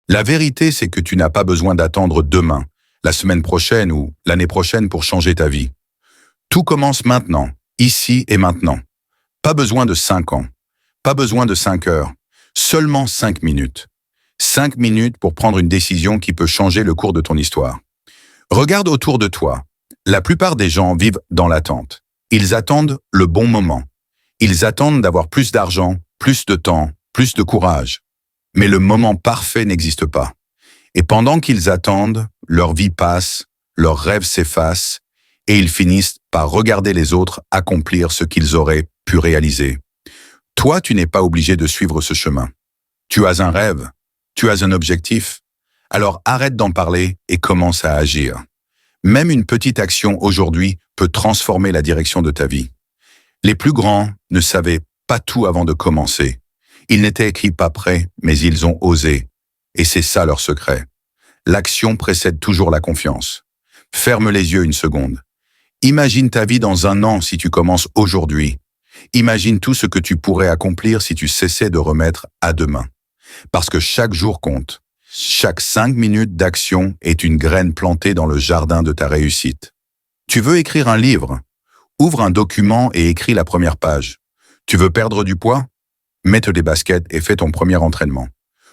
La vérité, c'est que tu n'as pas besoin d'attendre demain, la semaine prochaine ou l'année prochaine pour changer ta vie. Tout commence maintenant, ici et maintenant. Pas besoin de 5 ans, pas besoin de 5 heures, seulement 5 minutes. 5 minutes pour prendre une décision qui peut changer le cours de ton histoire. Regarde autour de toi. La plupart des gens vivent dans l'attente. Ils attendent le bon moment. Ils attendent d'avoir plus d'argent, plus de temps, plus de courage. Mais le moment parfait n'existe pas. Et pendant qu'ils attendent, leur vie passe, leurs rêves s'effacent, et ils finissent par regarder les autres accomplir ce qu'ils auraient pu réaliser. Toi, tu n'es pas obligé de suivre ce chemin. Tu as un rêve, tu as un objectif. Alors arrête d'en parler et commence à agir. Même une petite action aujourd'hui peut transformer la direction de ta vie. Les plus grands ne savaient pas tout avant de commencer. Ils n'étaient écrits pas prêts, mais ils ont osé. Et c'est ça leur secret. L'action précède toujours la confiance. Ferme les yeux une seconde. Imagine ta vie dans un an si tu commences aujourd'hui. Imagine tout ce que tu pourrais accomplir si tu cessais de remettre à demain. Parce que chaque jour compte. Chaque 5 minutes d'action est une graine plantée dans le jardin de ta réussite. Tu veux écrire un livre? Ouvre un document et écris la première page. Tu veux perdre du poids? Mets-toi des baskets et fais ton premier entraînement.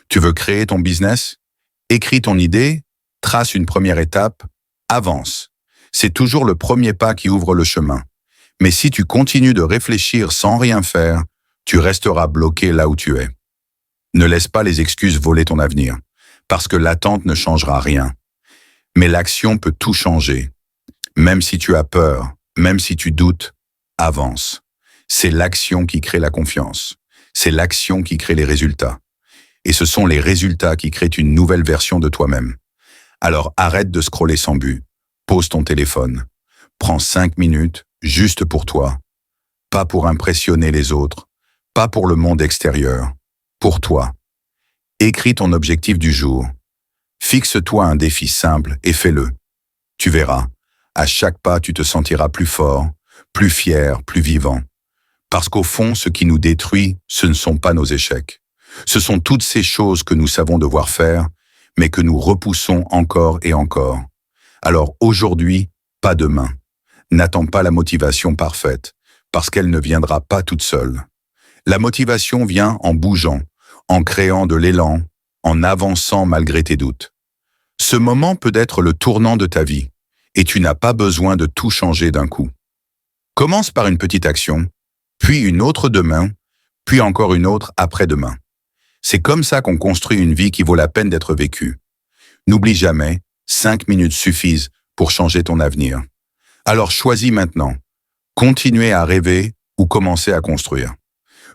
Tu veux créer ton business? Écris ton idée, trace une première étape, avance. C'est toujours le premier pas qui ouvre le chemin. Mais si tu continues de réfléchir sans rien faire, tu resteras bloqué là où tu es. Ne laisse pas les excuses voler ton avenir, parce que l'attente ne changera rien. Mais l'action peut tout changer. Même si tu as peur, même si tu doutes, avance. C'est l'action qui crée la confiance. C'est l'action qui crée les résultats. Et ce sont les résultats qui créent une nouvelle version de toi-même. Alors arrête de scroller sans but. Pose ton téléphone. Prends 5 minutes, juste pour toi. Pas pour impressionner les autres. Pas pour le monde extérieur. Pour toi. Écris ton objectif du jour. Fixe-toi un défi simple et fais-le. Tu verras. À chaque pas, tu te sentiras plus fort, plus fier, plus vivant. Parce qu'au fond, ce qui nous détruit, ce ne sont pas nos échecs. Ce sont toutes ces choses que nous savons devoir faire, mais que nous repoussons encore et encore. Alors aujourd'hui, pas demain. N'attends pas la motivation parfaite, parce qu'elle ne viendra pas toute seule. La motivation vient en bougeant, en créant de l'élan, en avançant malgré tes doutes. Ce moment peut être le tournant de ta vie, et tu n'as pas besoin de tout changer d'un coup. Commence par une petite action, puis une autre demain, puis encore une autre après-demain. C'est comme ça qu'on construit une vie qui vaut la peine d'être vécue. N'oublie jamais, 5 minutes suffisent pour changer ton avenir. Alors choisis maintenant. Continuer à rêver ou commencer à construire.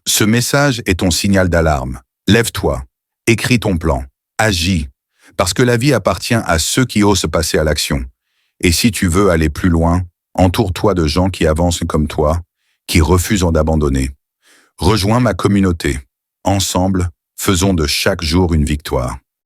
Ce message est ton signal d'alarme. Lève-toi, écris ton plan, agis, parce que la vie appartient à ceux qui osent passer à l'action. Et si tu veux aller plus loin, entoure-toi de gens qui avancent comme toi, qui refusent d'abandonner. Rejoins ma communauté. Ensemble, faisons de chaque jour une victoire.